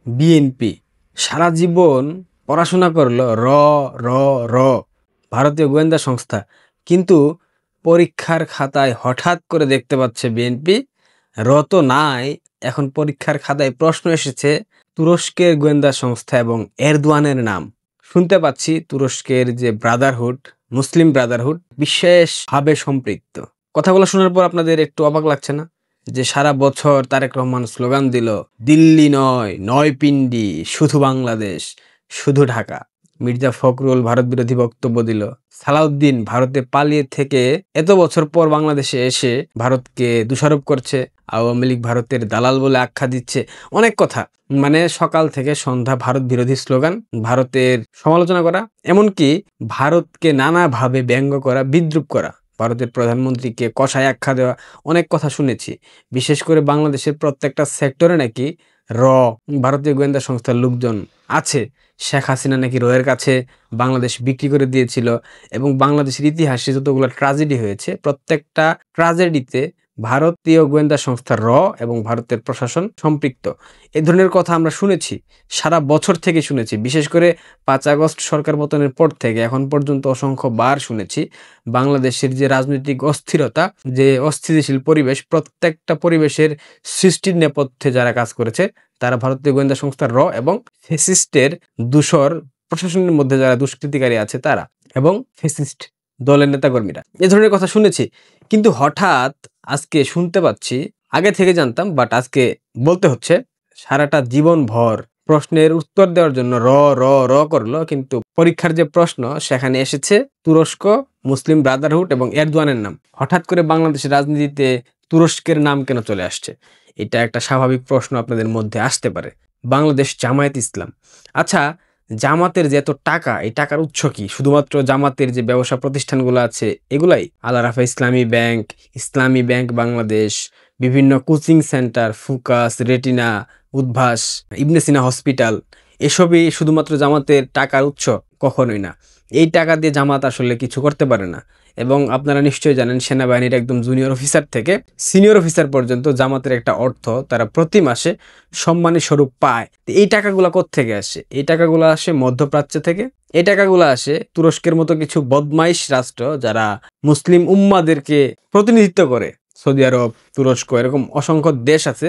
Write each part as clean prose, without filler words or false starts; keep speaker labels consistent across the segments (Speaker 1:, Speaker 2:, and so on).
Speaker 1: BNP সারা জীবন পড়াশোনা করলো র র র ভারতীয় গোয়েন্দা সংস্থা, কিন্তু পরীক্ষার খাতায় হঠাৎ করে দেখতে পাচ্ছে বিএনপি র তো নাই, এখন পরীক্ষার খাতায় প্রশ্ন এসেছে তুরস্কের গোয়েন্দা সংস্থা এবং এরদোয়ানের নাম। শুনতে পাচ্ছি তুরস্কের যে ব্রাদারহুড, মুসলিম ব্রাদারহুড বিশেষভাবে সম্পৃক্ত। কথাগুলো শোনার পর আপনাদের একটু অবাক লাগছে না? যে সারা বছর তারেক রহমান স্লোগান দিল, দিল্লি নয়, নয় পিন্ডি, শুধু বাংলাদেশ, শুধু ঢাকা। মির্জা ফখরুল ভারত বিরোধী বক্তব্য দিল। সালাউদ্দিন ভারতে পালিয়ে থেকে এত বছর পর বাংলাদেশে এসে ভারতকে দোষারোপ করছে, আওয়ামী লীগ ভারতের দালাল বলে আখ্যা দিচ্ছে। অনেক কথা, মানে সকাল থেকে সন্ধ্যা ভারত বিরোধী স্লোগান, ভারতের সমালোচনা করা, এমনকি ভারতকে নানাভাবে ব্যঙ্গ করা, বিদ্রূপ করা, ভারতের প্রধানমন্ত্রীকে কষায় আখ্যা দেওয়া, অনেক কথা শুনেছি। বিশেষ করে বাংলাদেশের প্রত্যেকটা সেক্টরে নাকি র ভারতীয় গোয়েন্দা সংস্থার লোকজন আছে। শেখ হাসিনা নাকি রয়ের কাছে বাংলাদেশ বিক্রি করে দিয়েছিল, এবং বাংলাদেশের ইতিহাসে যতগুলো ট্র্যাজেডি হয়েছে প্রত্যেকটা ট্র্যাজেডিতে ভারতীয় গোয়েন্দা সংস্থা র এবং ভারতের প্রশাসন সম্পৃক্ত। এই ধরনের কথা আমরা শুনেছি, সারা বছর থেকে শুনেছি। বিশেষ করে 5 আগস্ট সরকার পতনের পর থেকে এখন পর্যন্ত অসংখ্য বার শুনেছি বাংলাদেশের যে রাজনৈতিক অস্থিরতা, যে অস্থিতিশীল পরিবেশ, প্রত্যেকটা পরিবেশের সৃষ্টির নেপথ্যে যারা কাজ করেছে তারা ভারতীয় গোয়েন্দা সংস্থা র এবং ফেসিস্টের দূষর প্রশাসনের মধ্যে যারা দুষ্কৃতিকারী আছে তারা এবং ফেসিস্ট দলের নেতাকর্মীরা। এ ধরনের কথা শুনেছি, কিন্তু হঠাৎ আজকে শুনতে পাচ্ছি, আগে থেকে জানতাম বাট আজকে বলতে হচ্ছে, সারাটা জীবন ভর প্রশ্নের উত্তর দেওয়ার জন্য র র র করলো, কিন্তু পরীক্ষার যে প্রশ্ন সেখানে এসেছে তুরস্ক, মুসলিম ব্রাদারহুড এবং এরদোয়ানের নাম। হঠাৎ করে বাংলাদেশের রাজনীতিতে তুরস্কের নাম কেন চলে আসছে? এটা একটা স্বাভাবিক প্রশ্ন আপনাদের মধ্যে আসতে পারে। বাংলাদেশ জামায়াত ইসলাম, আচ্ছা জামাতের যে এত টাকা, এই টাকার উৎস কি? শুধুমাত্র জামাতের যে ব্যবসা প্রতিষ্ঠানগুলো আছে এগুলাই? আল আরাফা ইসলামী ব্যাংক বাংলাদেশ, বিভিন্ন coaching centre, Focus, Retina, Udvash, Ibn Sina hospital, এসবই শুধুমাত্র জামাতের টাকার উৎস? কখনোই না। এই টাকা দিয়ে জামাত আসলে কিছু করতে পারে না। এবং আপনারা নিশ্চয়ই জানেন, সেনাবাহিনীর একদম জুনিয়র অফিসার থেকে সিনিয়র অফিসার পর্যন্ত জামাতের একটা অর্থ তারা প্রতি মাসে সম্মানী স্বরূপ পায়। এই টাকাগুলো কোত্থেকে আসে? এই টাকাগুলো আসে মধ্যপ্রাচ্য থেকে। এই টাকাগুলো আসে তুরস্কের মতো কিছু বদমাইশ রাষ্ট্র যারা মুসলিম উম্মাদেরকে প্রতিনিধিত্ব করে। সৌদি আরব, তুরস্ক, এরকম অসংখ্য দেশ আছে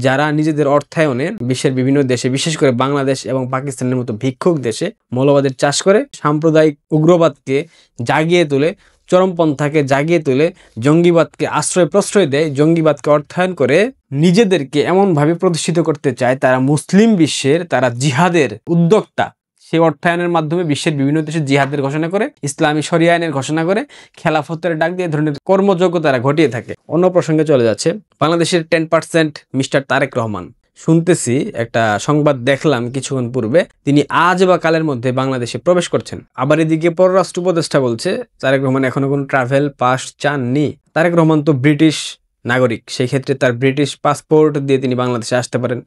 Speaker 1: যারা নিজেদের অর্থায়নে বিশ্বের বিভিন্ন দেশে, বিশেষ করে বাংলাদেশ এবং পাকিস্তানের মতো ভিক্ষুক দেশে মৌলবাদের চাষ করে, সাম্প্রদায়িক উগ্রবাদকে জাগিয়ে তোলে, চরমপন্থাকে জাগিয়ে তুলে, জঙ্গিবাদকে আশ্রয় প্রশ্রয় দেয়, জঙ্গিবাদকে অর্থায়ন করে নিজেদেরকে এমনভাবে প্রতিষ্ঠিত করতে চায় তারা মুসলিম বিশ্বের, তারা জিহাদের উদ্যোক্তা। সেই অর্থায়নের মাধ্যমে বিশ্বের বিভিন্ন দেশে জিহাদের ঘোষণা করে, ইসলামী শরিয়া আইনের ঘোষণা করে, খেলাফতের ডাক দিয়ে ধরনের কর্মযজ্ঞ তারা ঘটিয়ে থাকে। অন্য প্রসঙ্গে চলে যাচ্ছে, বাংলাদেশের 10% মিস্টার তারেক রহমান, শুনতেছি একটা সংবাদ দেখলাম কিছুক্ষণ পূর্বে, তিনি আজ বা কালের মধ্যে বাংলাদেশে প্রবেশ করছেন। আবার এদিকে পররাষ্ট্র উপদেষ্টা বলছে তারেক রহমান এখনো কোনো ট্রাভেল পাস চাননি। তারেক রহমান তো ব্রিটিশ নাগরিক, সেই ক্ষেত্রে তার ব্রিটিশ পাসপোর্ট দিয়ে তিনি বাংলাদেশে আসতে পারেন।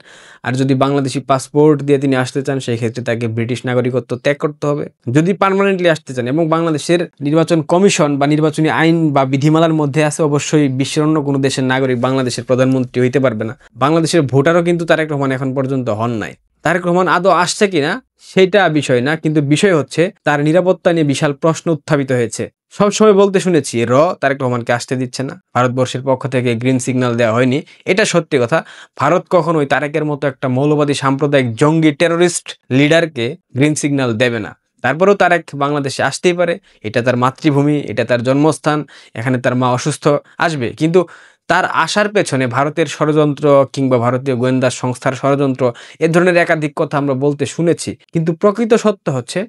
Speaker 1: আর যদি বাংলাদেশি পাসপোর্ট দিয়ে তিনি আসতে চান, সেই ক্ষেত্রে তাকে ব্রিটিশ নাগরিকত্ব ত্যাগ করতে হবে। যদি পার্মানেন্টলি আসতে চান, এবং বাংলাদেশের নির্বাচন কমিশন বা নির্বাচনী আইন বা বিধিমালার মধ্যে আছে অবশ্যই বিশ্বের অন্য কোনো দেশের নাগরিক বাংলাদেশের প্রধানমন্ত্রী হইতে পারবে না। বাংলাদেশের ভোটারও কিন্তু তারেক রহমান এখন পর্যন্ত হন নাই। তারেক রহমান আদৌ আসছে কিনা সেটা বিষয় না, কিন্তু বিষয় হচ্ছে তার নিরাপত্তা নিয়ে বিশাল প্রশ্ন উত্থাপিত হয়েছে। সবসময় বলতে শুনেছি তারেক রহমানকে আসতে দিচ্ছে না, ভারতবর্ষের পক্ষ থেকে গ্রিন সিগন্যাল দেওয়া হয়নি। এটা সত্যি কথা, ভারত কখনোই তারেকের মতো একটা মৌলবাদী সাম্প্রদায়িক জঙ্গি টেরোরিস্ট লিডারকে গ্রিন সিগন্যাল দেবে না। তারপরেও তারেক বাংলাদেশে আসতেই পারে, এটা তার মাতৃভূমি, এটা তার জন্মস্থান, এখানে তার মা অসুস্থ, আসবে। কিন্তু তার আসার পেছনে ভারতের ষড়যন্ত্র কিংবা ভারতীয় গোয়েন্দা সংস্থার ষড়যন্ত্র, এ ধরনের একাধিক কথা আমরা বলতে শুনেছি। কিন্তু প্রকৃত সত্য হচ্ছে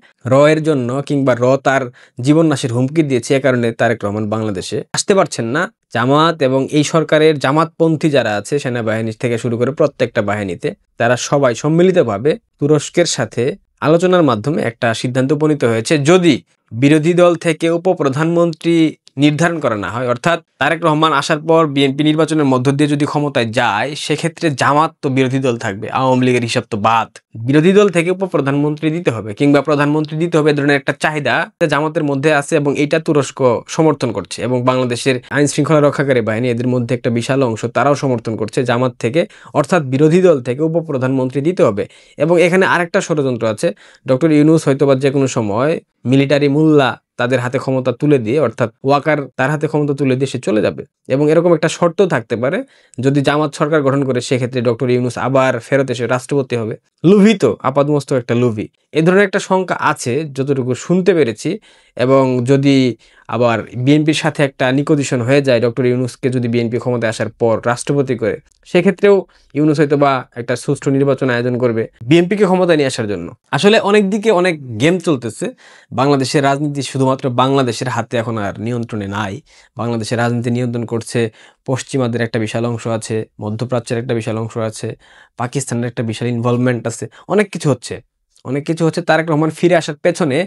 Speaker 1: এর জন্য কিংবা তার জীবননাশের হুমকি দিয়েছে, এ কারণে তারেক রহমান বাংলাদেশে আসতে পারছেন না। জামাত এবং এই সরকারের জামাতপন্থী যারা আছে, সেনাবাহিনী থেকে শুরু করে প্রত্যেকটা বাহিনীতে, তারা সবাই সম্মিলিতভাবে তুরস্কের সাথে আলোচনার মাধ্যমে একটা সিদ্ধান্ত উপনীত হয়েছে। যদি বিরোধী দল থেকে উপপ্রধানমন্ত্রী নির্ধারণ করা না হয়, অর্থাৎ তারেক রহমান আসার পর বিএনপি নির্বাচনের মধ্য দিয়ে যদি ক্ষমতায় যায়, সেক্ষেত্রে জামাত তো বিরোধী দল থাকবে, আওয়ামী লীগের হিসাব তো বাদ। বিরোধী দল থেকে উপপ্রধানমন্ত্রী দিতে হবে কিংবা প্রধানমন্ত্রী দিতে হবে, এ ধরনের একটা চাহিদা জামাতের মধ্যে আছে এবং এটা তুরস্ক সমর্থন করছে এবং বাংলাদেশের আইন শৃঙ্খলা রক্ষাকারী বাহিনী এদের মধ্যে একটা বিশাল অংশ তারাও সমর্থন করছে জামাত থেকে, অর্থাৎ বিরোধী দল থেকে উপপ্রধানমন্ত্রী দিতে হবে। এবং এখানে আরেকটা ষড়যন্ত্র আছে, ডক্টর ইউনূস হয়তোবা যে কোনো সময় মিলিটারি মোল্লা তাদের হাতে ক্ষমতা তুলে দিয়ে, অর্থাৎ ওয়াকার তার হাতে ক্ষমতা তুলে দিয়ে সে চলে যাবে। এবং এরকম একটা শর্ত থাকতে পারে, যদি জামাত সরকার গঠন করে সেক্ষেত্রে ডক্টর ইউনূস আবার ফেরত এসে রাষ্ট্রপতি হবে। লুভি তো, আপাতমস্তক একটা লুভি, এ ধরনের একটা শঙ্কা আছে যতটুকু শুনতে পেরেছি। এবং যদি আবার বিএনপির সাথে একটা নিকোজিশন হয়ে যায়, ডক্টর ইউনূসকে যদি বিএনপি ক্ষমতায় আসার পর রাষ্ট্রপতি করে, সেক্ষেত্রেও ইউনূস হয়তো বা একটা সুষ্ঠু নির্বাচন আয়োজন করবে বিএনপিকে ক্ষমতায় নিয়ে আসার জন্য। আসলে অনেক দিকে অনেক গেম চলতেছে। বাংলাদেশের রাজনীতি শুধুমাত্র বাংলাদেশের হাতে এখন আর নিয়ন্ত্রণে নাই। বাংলাদেশের রাজনীতি নিয়ন্ত্রণ করছে পশ্চিমাদের একটা বিশাল অংশ আছে, মধ্যপ্রাচ্যের একটা বিশাল অংশ আছে, পাকিস্তানের একটা বিশাল ইনভলভমেন্ট আছে, অনেক কিছু হচ্ছে। তারেক রহমান ফিরে আসার পেছনে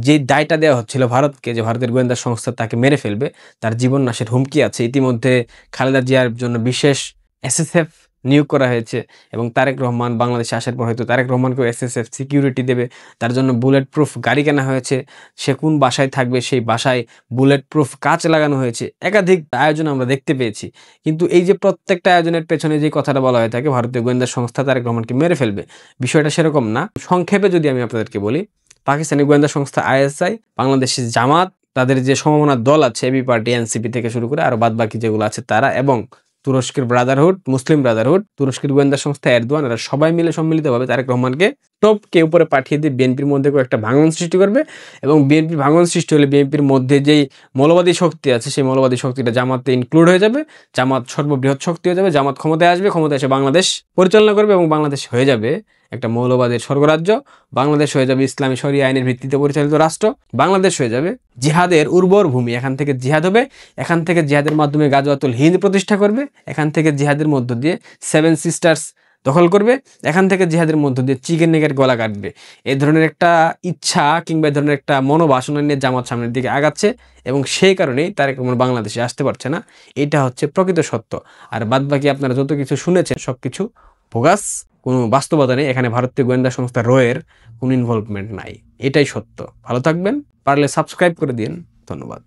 Speaker 1: যে দায়টা দেওয়া হচ্ছিল ভারতকে, যে ভারতের গোয়েন্দা সংস্থা তাকে মেরে ফেলবে, তার জীবন নাশের হুমকি আছে। ইতিমধ্যে খালেদা জিয়ার জন্য বিশেষ এসএসএফ নিয়োগ করা হয়েছে এবং তারেক রহমান বাংলাদেশে আসার পর হয়তো তারেক রহমানকেও এসএসএফ সিকিউরিটি দেবে। তার জন্য বুলেট প্রুফ গাড়ি কেনা হয়েছে, সে কোন বাসায় থাকবে সেই বাসায় বুলেট প্রুফ কাঁচ লাগানো হয়েছে। একাধিক আয়োজন আমরা দেখতে পেয়েছি। কিন্তু এই যে প্রত্যেকটা আয়োজনের পেছনে যে কথাটা বলা হয়ে থাকে, ভারতীয় গোয়েন্দা সংস্থা তারেক রহমানকে মেরে ফেলবে, বিষয়টা সেরকম না। সংক্ষেপে যদি আমি আপনাদেরকে বলি, পাকিস্তানি গোয়েন্দা সংস্থা আইএসআই, বাংলাদেশের জামাত, তাদের যে সমমনার দল আছে এবি পার্টি, এনসিপি থেকে শুরু করে আরো বাদবাকি যেগুলো আছে তারা, এবং তুরস্কের ব্রাদারহুড, মুসলিম ব্রাদারহুড, তুরস্কের গোয়েন্দা সংস্থা এরদোয়ান, এরা সবাই মিলে সম্মিলিতভাবে তারেক রহমানকে টপকে উপরে পাঠিয়ে দিয়ে বিএনপির মধ্যে একটা ভাঙন সৃষ্টি করবে। এবং বিএনপি ভাঙন সৃষ্টি হলে বিএনপির মধ্যে যেই মৌলবাদী শক্তি আছে সেই মৌলবাদী শক্তিটা জামাতে ইনক্লুড হয়ে যাবে, জামাত সর্ববৃহৎ শক্তি হয়ে যাবে, জামাত ক্ষমতায় আসবে, ক্ষমতায় এসে বাংলাদেশ পরিচালনা করবে এবং বাংলাদেশ হয়ে যাবে একটা মৌলবাদের স্বর্গরাজ্য। বাংলাদেশ হয়ে যাবে ইসলামী শরিয়া আইনের ভিত্তিতে পরিচালিত রাষ্ট্র। বাংলাদেশ হয়ে যাবে জিহাদের উর্বর ভূমি। এখান থেকে জিহাদ হবে, এখান থেকে জিহাদের মাধ্যমে গাজওয়াতুল হিন্দ প্রতিষ্ঠা করবে, এখান থেকে জিহাদের মধ্য দিয়ে 7 সিস্টার্স দখল করবে, এখান থেকে জিহাদের মধ্য দিয়ে চিকেন নেগের গলা কাটবে। এই ধরনের একটা ইচ্ছা কিংবা এই ধরনের একটা মনোবাসনা নিয়ে জামাত সামনের দিকে আগাচ্ছে এবং সেই কারণেই তারেক রহমান বাংলাদেশে আসতে পারছে না। এটা হচ্ছে প্রকৃত সত্য। আর বাদবাকি আপনারা যত কিছু শুনেছেন সবকিছু বোগাস, কোনো বাস্তবতা নেই। এখানে ভারতীয় গোয়েন্দা সংস্থা রয়ের কোনো ইনভলভমেন্ট নাই, এটাই সত্য। ভালো থাকবেন, পারলে সাবস্ক্রাইব করে দিন। ধন্যবাদ।